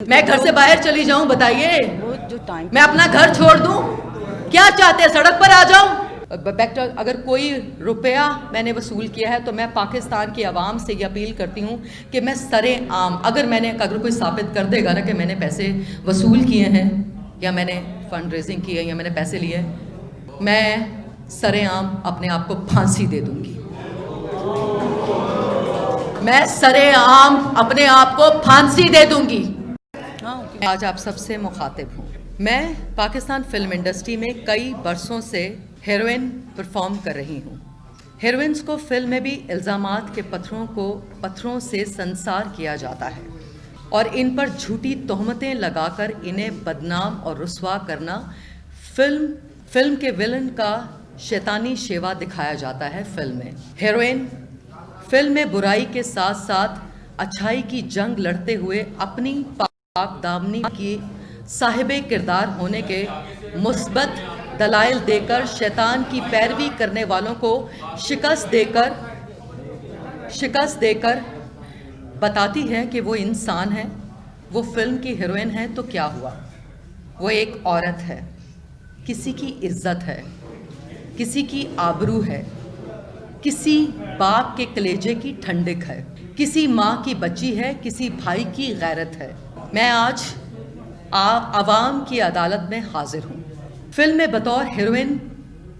मैं घर से बाहर चली जाऊं, बताइए? वो जो टाइम मैं अपना घर छोड़ दूं? क्या चाहते हैं, सड़क पर आ जाऊं? अगर कोई रुपया मैंने वसूल किया है तो मैं पाकिस्तान की आवाम से ये अपील करती हूं कि मैं सरेआम, अगर कोई साबित कर देगा ना कि मैंने पैसे वसूल किए हैं या मैंने फंड रेजिंग की है या मैंने पैसे लिए, मैं सरेआम अपने आप को फांसी दे दूंगी। मैं सरेआम अपने आप को फांसी दे दूंगी। आज आप सबसे मुखातिब हूँ। मैं पाकिस्तान फिल्म इंडस्ट्री में कई बरसों से हीरोइन परफॉर्म कर रही हूँ। हीरोइंस को फिल्म में भी इल्ज़ामात के पत्थरों से संसार किया जाता है और इन पर झूठी तोहमतें लगाकर इन्हें बदनाम और रुस्वा करना फिल्म के विलन का शैतानी शेवा दिखाया जाता है। फिल्म में हीरोइन फिल्म में बुराई के साथ साथ अच्छाई की जंग लड़ते हुए अपनी दामनी की साहिबे किरदार होने के मुस्बत दलाइल देकर शैतान की पैरवी करने वालों को शिकस्त देकर बताती है कि वो इंसान है, वो फिल्म की हीरोइन है। तो क्या हुआ? वो एक औरत है, किसी की इज्जत है, किसी की आबरू है, किसी बाप के कलेजे की ठंडक है, किसी माँ की बच्ची है, किसी भाई की गैरत है। मैं आज आवाम की अदालत में हाजिर हूँ। फिल्म में बतौर हीरोइन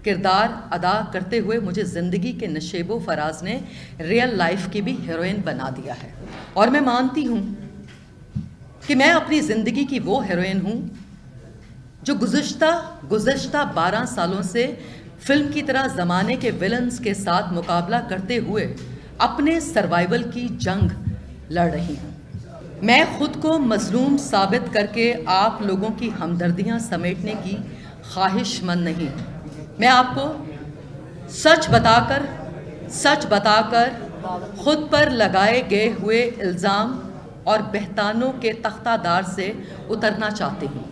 किरदार अदा करते हुए मुझे ज़िंदगी के नशेबो फराज ने रियल लाइफ की भी हीरोइन बना दिया है और मैं मानती हूँ कि मैं अपनी ज़िंदगी की वो हीरोइन हूँ जो गुज़श्ता 12 सालों से फिल्म की तरह ज़माने के विलन्स के साथ मुकाबला करते हुए अपने सर्वाइवल की जंग लड़ रही हूँ। मैं खुद को मजलूम साबित करके आप लोगों की हमदर्दियां समेटने की ख्वाहिशमंद नहीं। मैं आपको सच बताकर खुद पर लगाए गए हुए इल्ज़ाम और बहतानों के तख्तादार से उतरना चाहती हूँ।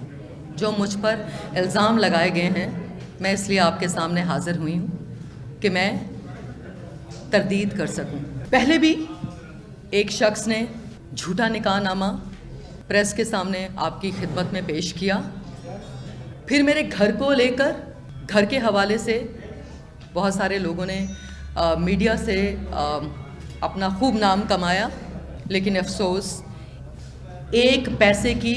जो मुझ पर इल्ज़ाम लगाए गए हैं, मैं इसलिए आपके सामने हाजिर हुई हूँ कि मैं तरदीद कर सकूँ। पहले भी एक शख्स ने झूठा निकाहनामा प्रेस के सामने आपकी खिदमत में पेश किया, फिर मेरे घर को लेकर घर के हवाले से बहुत सारे लोगों ने मीडिया से अपना खूब नाम कमाया, लेकिन अफसोस एक पैसे की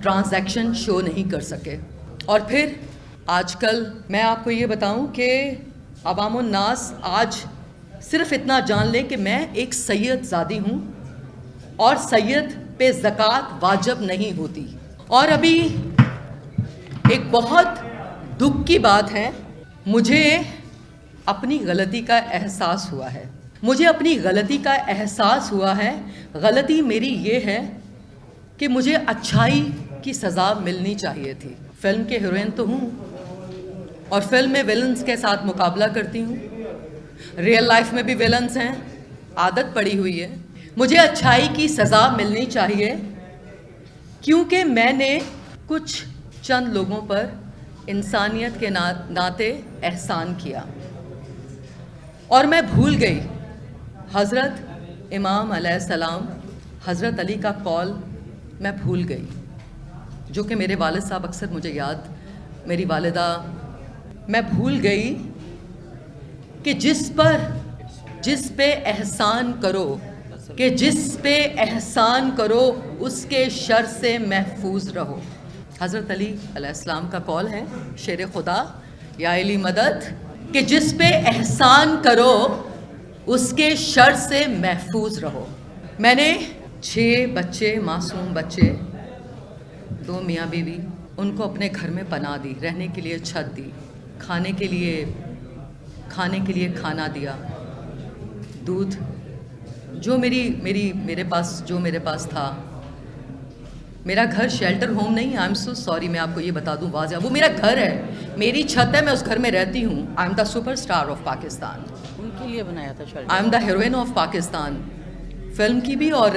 ट्रांजैक्शन शो नहीं कर सके। और फिर आजकल मैं आपको ये बताऊं कि अवामुन नास आज सिर्फ इतना जान लें कि मैं एक सैयद ज़ादी हूँ और सैयद पे ज़कात वाजिब नहीं होती। और अभी एक बहुत दुख की बात है, मुझे अपनी गलती का एहसास हुआ है। गलती मेरी ये है कि मुझे अच्छाई की सज़ा मिलनी चाहिए थी। फिल्म के हीरोइन तो हूँ और फिल्म में विलन्स के साथ मुकाबला करती हूँ। रियल लाइफ में भी विलन्स हैं, आदत पड़ी हुई है। मुझे अच्छाई की सज़ा मिलनी चाहिए क्योंकि मैंने कुछ चंद लोगों पर इंसानियत के नाते एहसान किया और मैं भूल गई हज़रत इमाम अलैहिस्सलाम, हज़रत अली का कौल मैं भूल गई, जो कि मेरे वालिद साहब अक्सर मुझे याद, मेरी वालिदा, मैं भूल गई कि जिस पे एहसान करो उसके शर से महफूज रहो। हज़रत अली अलैहिस्सलाम का कौल है, शेर खुदा या अली मदद, कि जिस पे एहसान करो उसके शर से महफूज रहो। मैंने 6 बच्चे, मासूम बच्चे, 2 मियाँ बीवी, उनको अपने घर में पनाह दी, रहने के लिए छत दी, खाने के लिए खाना दिया, दूध, जो मेरे पास था। मेरा घर शेल्टर होम नहीं, आई एम सो सॉरी, मैं आपको ये बता दूं वाज़िया, वो मेरा घर है, मेरी छत है, मैं उस घर में रहती हूँ। I am the superstar of Pakistan, उनके लिए बनाया था shelter. I am the heroine of Pakistan, film की भी और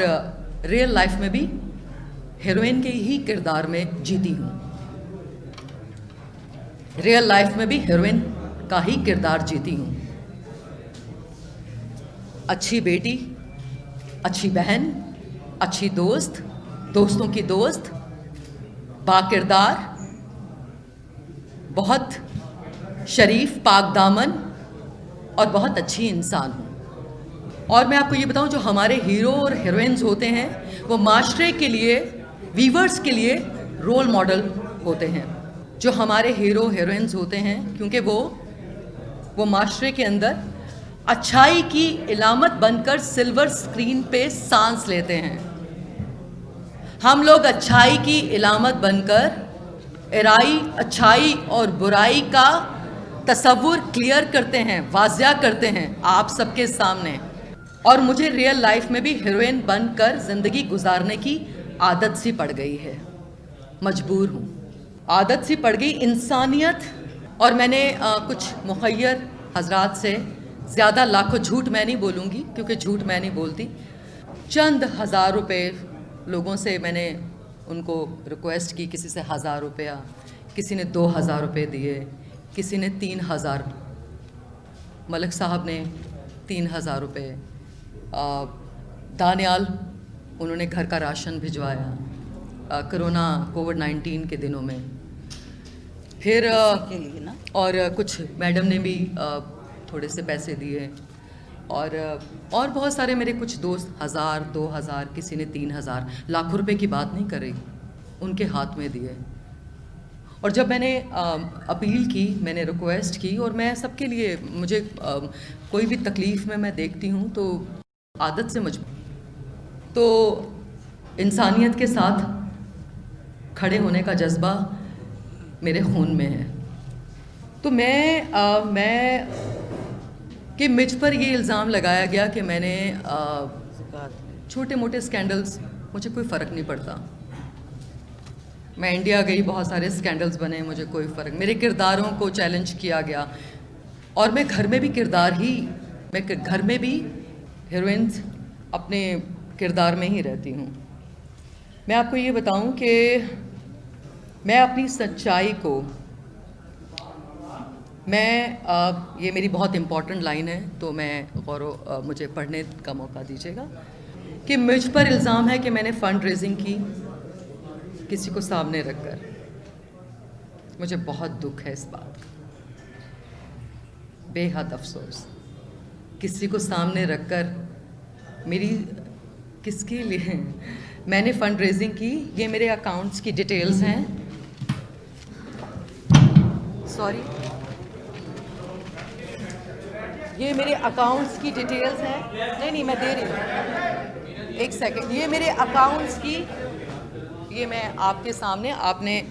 रियल लाइफ में भी हीरोइन के ही किरदार में जीती हूँ। रियल लाइफ में भी हीरोइन का ही किरदार जीती हूँ। अच्छी बेटी, अच्छी बहन, अच्छी दोस्त, दोस्तों की दोस्त, बाकिरदार, बहुत शरीफ, पाक दामन और बहुत अच्छी इंसान हूँ। और मैं आपको ये बताऊँ, जो हमारे हीरो और हीरोइंस होते हैं वो माशरे के लिए, वीवर्स के लिए रोल मॉडल होते हैं। जो हमारे हीरो हीरोइंस होते हैं, क्योंकि वो माशरे के अंदर अच्छाई की इलामत बनकर सिल्वर स्क्रीन पे सांस लेते हैं। हम लोग अच्छाई की इलामत बनकर अच्छाई और बुराई का तस्वुर क्लियर करते हैं, वाज़िया करते हैं आप सबके सामने। और मुझे रियल लाइफ में भी हीरोइन बनकर ज़िंदगी गुजारने की आदत सी पड़ गई है, मजबूर हूँ, आदत सी पड़ गई इंसानियत। और मैंने कुछ मुखय्यर हजरात से, ज़्यादा लाखों झूठ मैं नहीं बोलूँगी क्योंकि झूठ मैं नहीं बोलती, चंद हज़ार रुपए लोगों से मैंने उनको रिक्वेस्ट की, किसी से 1000 रुपया, किसी ने 2000 रुपये दिए, किसी ने 3000, मलिक साहब ने 3000 रुपये, दानियाल उन्होंने घर का राशन भिजवाया कोरोना कोविड-19 के दिनों में। फिर के लिए ना, और कुछ मैडम ने भी थोड़े से पैसे दिए, और बहुत सारे मेरे कुछ दोस्त 1000, 2000, किसी ने 3000, लाखों रुपए की बात नहीं कर रही, उनके हाथ में दिए। और जब मैंने अपील की, मैंने रिक्वेस्ट की, और मैं सबके लिए, मुझे कोई भी तकलीफ़ में मैं देखती हूँ तो आदत से मजबूर, तो इंसानियत के साथ खड़े होने का जज्बा मेरे खून में है। तो मैं कि मुझ पर ये इल्ज़ाम लगाया गया कि मैंने छोटे मोटे स्कैंडल्स, मुझे कोई फ़र्क नहीं पड़ता। मैं इंडिया गई, बहुत सारे स्कैंडल्स बने, मुझे कोई फ़र्क, मेरे किरदारों को चैलेंज किया गया। और मैं घर में भी मैं घर में भी हीरोइंस अपने किरदार में ही रहती हूँ। मैं आपको ये बताऊँ कि मैं अपनी सच्चाई को, ये मेरी बहुत इम्पॉर्टेंट लाइन है, तो मैं मुझे पढ़ने का मौका दीजिएगा कि मुझ पर इल्ज़ाम है कि मैंने फ़ंड रेजिंग की किसी को सामने रखकर। मुझे बहुत दुख है इस बात का, बेहद अफसोस। किसी को सामने रखकर मेरी, किसके लिए मैंने फ़ंड रेजिंग की, ये मेरे अकाउंट्स की डिटेल्स हैं। सॉरी, ये मेरे अकाउंट्स की डिटेल्स हैं। नहीं, मैं दे रही हूँ, एक सेकंड। ये मेरे अकाउंट्स की, ये मैं आपके सामने, आपने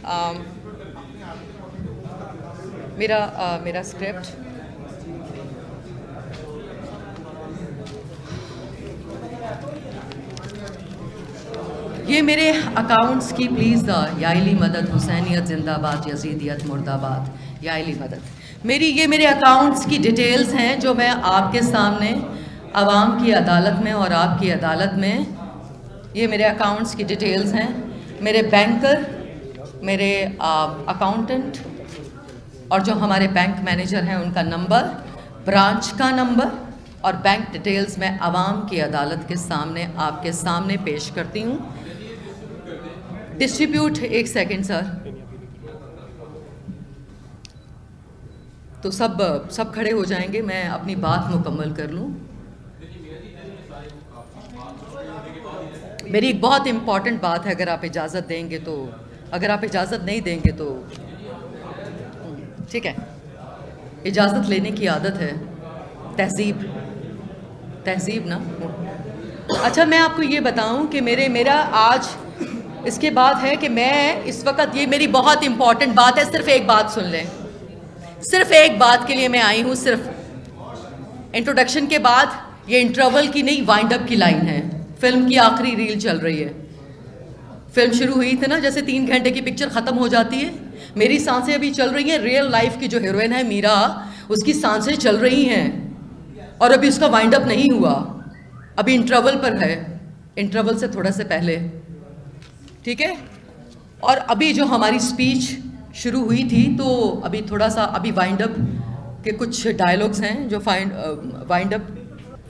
मेरा स्क्रिप्ट, ये मेरे अकाउंट्स की, प्लीज़ याइली मदद, हुसैनियत जिंदाबाद, यजीदियत मुर्दाबाद, याइली मदद। ये मेरे अकाउंट्स की डिटेल्स हैं जो मैं आपके सामने आवाम की अदालत में और आपकी अदालत में, ये मेरे अकाउंट्स की डिटेल्स हैं। मेरे बैंकर, मेरे अकाउंटेंट और जो हमारे बैंक मैनेजर हैं उनका नंबर, ब्रांच का नंबर और बैंक डिटेल्स मैं आवाम की अदालत के सामने, आपके सामने पेश करती हूँ। डिस्ट्रीब्यूट, एक सेकंड सर, तो सब खड़े हो जाएंगे, मैं अपनी बात मुकम्मल कर लूँ। मेरी एक बहुत इम्पॉर्टेंट बात है, अगर आप इजाज़त देंगे तो, अगर आप इजाज़त नहीं देंगे तो ठीक है। इजाज़त लेने की आदत है, तहज़ीब ना। अच्छा, मैं आपको ये बताऊं कि मेरा आज इसके बाद है कि मैं इस वक्त, ये मेरी बहुत इम्पॉर्टेंट बात है, सिर्फ एक बात सुन लें, सिर्फ एक बात के लिए मैं आई हूँ। सिर्फ इंट्रोडक्शन के बाद ये इंटरवल की नहीं, वाइंड अप की लाइन है। फिल्म की आखिरी रील चल रही है। फिल्म शुरू हुई थी ना, जैसे 3 घंटे की पिक्चर ख़त्म हो जाती है, मेरी सांसें अभी चल रही हैं। रियल लाइफ की जो हीरोइन है मीरा, उसकी सांसें चल रही हैं और अभी उसका वाइंड अप नहीं हुआ, अभी इंटरवल पर है, इंटरवल से थोड़ा से पहले, ठीक है। और अभी जो हमारी स्पीच शुरू हुई थी, तो अभी थोड़ा सा, अभी वाइंड अप के कुछ डायलॉग्स हैं जो वाइंड अप,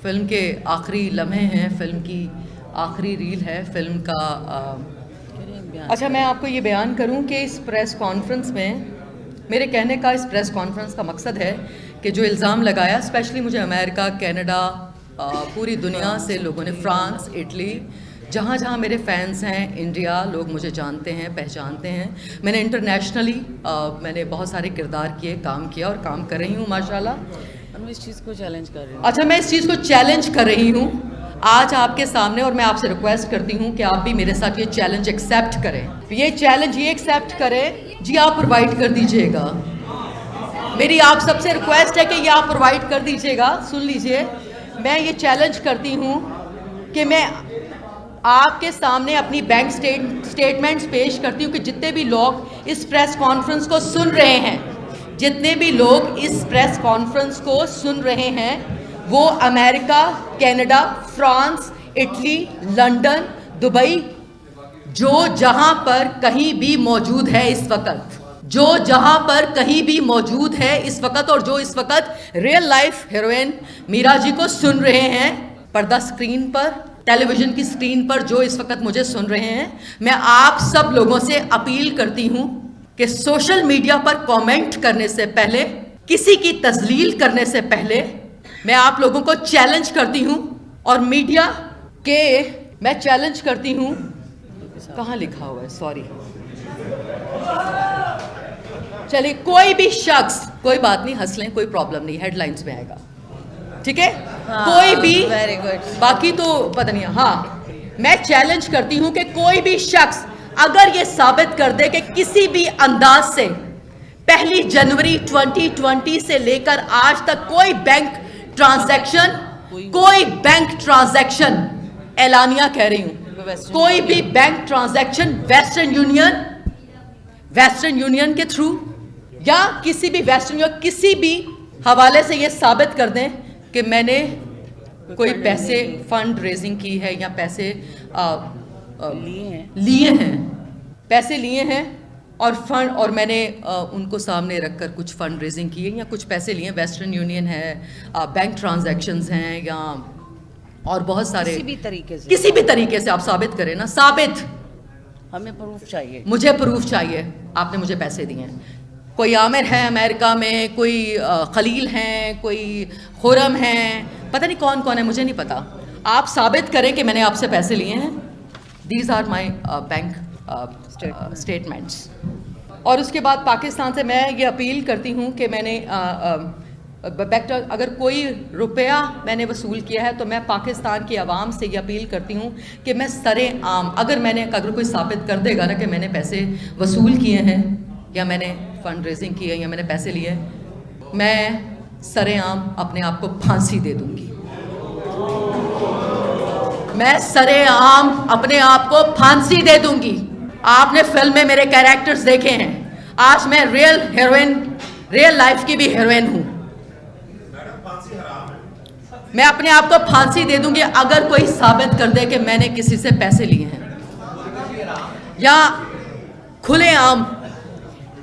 फिल्म के आखिरी लम्हे हैं, फिल्म की आखिरी रील है, फिल्म का अच्छा, मैं आपको ये बयान करूं कि इस प्रेस कॉन्फ्रेंस में मेरे कहने का इस प्रेस कॉन्फ्रेंस का मकसद है कि जो इल्ज़ाम लगाया, स्पेशली मुझे अमेरिका, कनाडा, पूरी दुनिया से लोगों ने, फ्रांस, इटली, जहाँ जहाँ मेरे फैंस हैं, इंडिया, लोग मुझे जानते हैं, पहचानते हैं। मैंने इंटरनेशनली मैंने बहुत सारे किरदार किए, काम किया और काम कर रही हूँ माशाल्लाह। मैं इस चीज़ को चैलेंज कर रही हूँ। अच्छा, मैं इस चीज़ को चैलेंज कर रही हूँ आज आपके सामने, और मैं आपसे रिक्वेस्ट करती हूँ कि आप भी मेरे साथ ये चैलेंज एक्सेप्ट करें। ये चैलेंज ये एक्सेप्ट करें जी, आप प्रोवाइड कर दीजिएगा। मेरी आप सबसे रिक्वेस्ट है कि ये आप प्रोवाइड कर दीजिएगा। सुन लीजिए, मैं ये चैलेंज करती हूँ कि मैं आपके सामने अपनी बैंक स्टेटमेंट्स पेश करती हूँ कि जितने भी लोग इस प्रेस कॉन्फ्रेंस को सुन रहे हैं, जितने भी लोग इस प्रेस कॉन्फ्रेंस को सुन रहे हैं, वो America, Canada, France, Italy, London, Dubai, जो जहां पर कहीं भी मौजूद है इस वक्त, जो जहां पर कहीं भी मौजूद है इस वक्त, और जो इस वक्त real life heroine Meera ji को सुन रहे हैं पर्दा स्क्रीन पर, टेलीविजन की स्क्रीन पर, जो इस वक्त मुझे सुन रहे हैं, मैं आप सब लोगों से अपील करती हूं कि सोशल मीडिया पर कमेंट करने से पहले, किसी की तजलील करने से पहले, मैं आप लोगों को चैलेंज करती हूं, और मीडिया के मैं चैलेंज करती हूं। कहाँ लिखा हुआ है, सॉरी, चलिए, कोई भी शख्स, कोई बात नहीं, हंस लें, कोई प्रॉब्लम नहीं, हेडलाइंस में आएगा, ठीक है? हाँ, कोई भी, वेरी गुड, बाकी तो पता नहीं। हाँ, मैं चैलेंज करती हूं कि कोई भी शख्स अगर ये साबित कर दे कि किसी भी अंदाज से 1 जनवरी 2020 से लेकर आज तक कोई बैंक ट्रांजैक्शन, एलानिया कह रही हूं, कोई भी बैंक ट्रांजैक्शन वेस्टर्न यूनियन के थ्रू या किसी भी किसी भी हवाले से ये साबित कर दें कि मैंने कोई पैसे फंड रेजिंग की है या पैसे पैसे लिए हैं और फंड, और मैंने उनको सामने रखकर कुछ फंड रेजिंग की है या कुछ पैसे लिए, वेस्टर्न यूनियन है, बैंक ट्रांजैक्शंस हैं, या और बहुत सारे, किसी भी तरीके से आप साबित करें ना, साबित, हमें प्रूफ चाहिए, मुझे प्रूफ चाहिए, आपने मुझे पैसे दिए हैं। कोई आमिर है अमेरिका में, कोई खलील हैं, कोई खुरम हैं, पता नहीं कौन कौन है, मुझे नहीं पता। आप साबित करें कि मैंने आपसे पैसे लिए हैं। These are my bank statements. और उसके बाद पाकिस्तान से मैं ये अपील करती हूँ कि मैंने अगर कोई रुपया मैंने वसूल किया है तो मैं पाकिस्तान की आवाम से ये अपील करती हूँ कि मैं सरेआम, अगर कोई साबित कर देगा ना कि मैंने पैसे वसूल किए हैं या मैंने फंड रेजिंग की है या मैंने पैसे लिए, मैं सरेआम अपने आप को फांसी दे दूंगी। मैं सरेआम अपने आप को फांसी दे दूंगी। आपने फिल्म में मेरे कैरेक्टर्स देखे हैं, आज मैं रियल लाइफ की भी हीरोइन हूं। मैं अपने आप को फांसी दे दूंगी अगर कोई साबित कर दे कि मैंने किसी से पैसे लिए हैं या खुलेआम।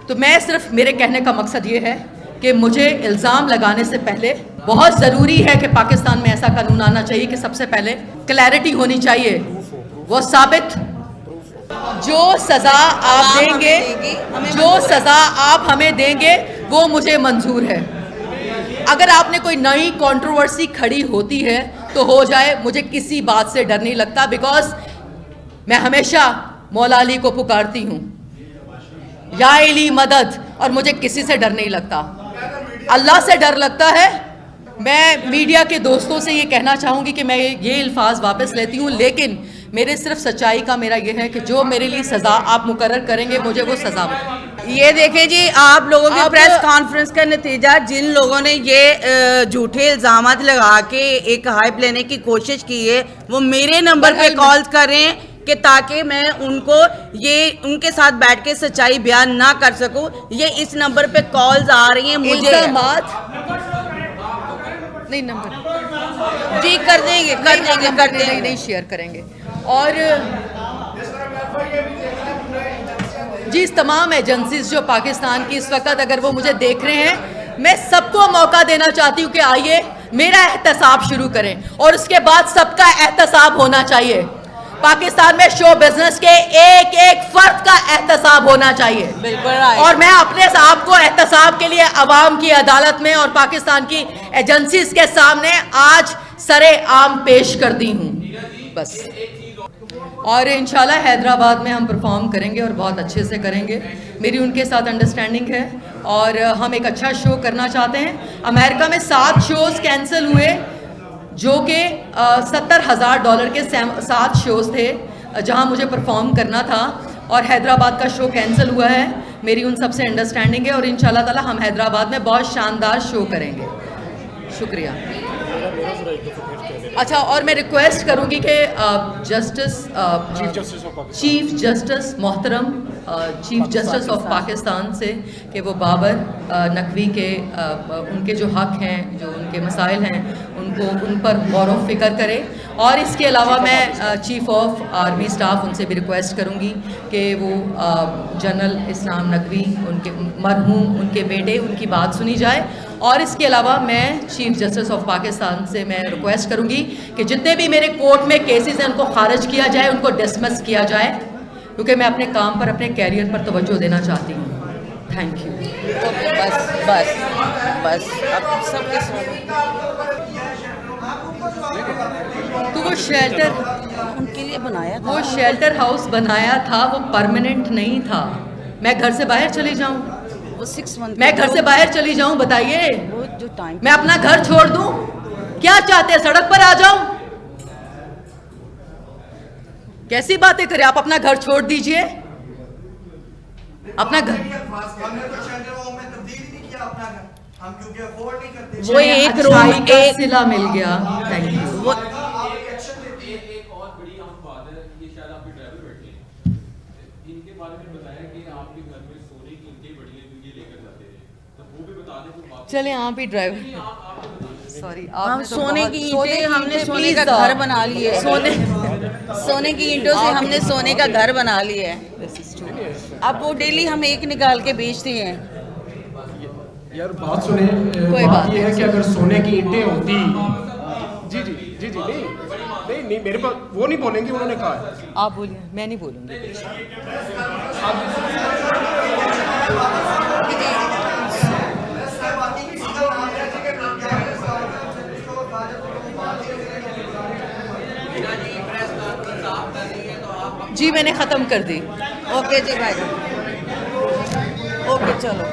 तो मैं सिर्फ, मेरे कहने का मकसद ये है कि मुझे इल्ज़ाम लगाने से पहले बहुत ज़रूरी है कि पाकिस्तान में ऐसा कानून आना चाहिए कि सबसे पहले क्लैरिटी होनी चाहिए, वो साबित, जो सज़ा आप देंगे, जो सज़ा आप हमें देंगे वो मुझे मंजूर है। अगर आपने कोई नई कंट्रोवर्सी खड़ी होती है तो हो जाए, मुझे किसी बात से डर नहीं लगता, बिकॉज मैं हमेशा मौला अली को पुकारती हूँ, या इली मदद, और मुझे किसी से डर नहीं लगता, अल्लाह से डर लगता है। मैं मीडिया के दोस्तों से ये कहना चाहूँगी कि मैं ये अल्फाज वापस लेती हूँ, लेकिन मेरे सिर्फ सच्चाई का मेरा ये है कि जो मेरे लिए सज़ा आप मुकर्रर करेंगे मुझे वो सज़ा। ये देखें जी, आप लोगों के प्रेस कॉन्फ्रेंस का नतीजा, जिन लोगों ने ये झूठे इल्ज़ामात लगा के एक हाइप लेने की कोशिश की है, वो मेरे नंबर पे कॉल्स कर रहे हैं कि ताकि मैं उनको उनके साथ बैठ के सच्चाई बयान ना कर सकूं। ये इस नंबर पे कॉल्स आ रही हैं मुझे। नहीं, नंबर जी कर देंगे, नहीं शेयर करेंगे। और जी, तमाम एजेंसीज जो पाकिस्तान की इस वक्त, अगर वो मुझे देख रहे हैं, मैं सबको मौका देना चाहती हूँ कि आइए मेरा एहतसाब शुरू करें और उसके बाद सबका एहतसाब होना चाहिए। पाकिस्तान में शो बिजनेस के एक एक फर्द का एहतसाब होना चाहिए। बिल्कुल और मैं अपने आप को एहतसाब के लिए अवाम की अदालत में और पाकिस्तान की एजेंसीज के सामने आज सरे आम पेश कर दी हूँ बस। और इंशाल्लाह हैदराबाद में हम परफॉर्म करेंगे और बहुत अच्छे से करेंगे। मेरी उनके साथ अंडरस्टैंडिंग है और हम एक अच्छा शो करना चाहते हैं। अमेरिका में 7 शोज़ कैंसिल हुए जो कि $70,000 के 7 शोज़ थे जहां मुझे परफॉर्म करना था, और हैदराबाद का शो कैंसिल हुआ है। मेरी उन सबसे अंडरस्टैंडिंग है और इंशाल्लाह ताला हम हैदराबाद में बहुत शानदार शो करेंगे। शुक्रिया। अच्छा, और मैं रिक्वेस्ट करूंगी कि चीफ जस्टिस मोहतरम चीफ जस्टिस ऑफ पाकिस्तान से कि वो बाबर नकवी के उनके जो हक हैं, जो उनके मसाइल हैं, उनको उन पर गौर व फिक्र करे। और इसके अलावा मैं चीफ ऑफ आर्मी स्टाफ उनसे भी रिक्वेस्ट करूंगी कि वो जनरल इस्लाम नकवी, उनके मरहूम उनके बेटे, उनकी बात सुनी जाए। और इसके अलावा मैं चीफ जस्टिस ऑफ पाकिस्तान से मैं रिक्वेस्ट करूंगी कि जितने भी मेरे कोर्ट में केसेस हैं उनको खारिज किया जाए, उनको डिसमिस किया जाए, क्योंकि मैं अपने काम पर, अपने कैरियर पर तवज्जो देना चाहती हूँ। Thank you. बस बस बस अब सबके तो वो शेल्टर, उनके लिए बनाया था। वो शेल्टर हाउस बनाया था, वो परमानेंट नहीं था। मैं घर से बाहर चली जाऊं, वो 6 मंथ, मैं घर से बाहर चली जाऊं, बताइए, वो जो टाइम मैं अपना घर छोड़ दूं? क्या चाहते हैं, सड़क पर आ जाऊं? कैसी बातें करें आप? अपना घर छोड़ दीजिए, अपना घर। वो एक रूम, अच्छाई का एक सिला मिल गया। Thank you. वो एक और बड़ी अहम बात है, ये शायद आपके ड्राइवर बैठे हैं, इनके बारे में बताया कि आपके घर में सोने की ईंटें बड़ी हैं जो ये लेकर जाते हैं, तो वो भी बता दें कोई बात। चले आप ही ड्राइवर, सॉरी, हम सोने की ईंटें, हमने सोने का घर बना लिए, सोने की ईंटों से हमने सोने का घर बना लिया है। अब वो डेली हम एक निकाल के बेचते हैं। यार बात सुने, कोई बात बात ये है कि अगर सोने की ईंटें होती, जी जी जी जी, नहीं नहीं मेरे पास वो नहीं बोलेंगे, उन्होंने कहा है। आप बोलिए, मैं नहीं बोलूँगी। जी मैंने ख़त्म कर दी। ओके जी भाई, ओके चलो।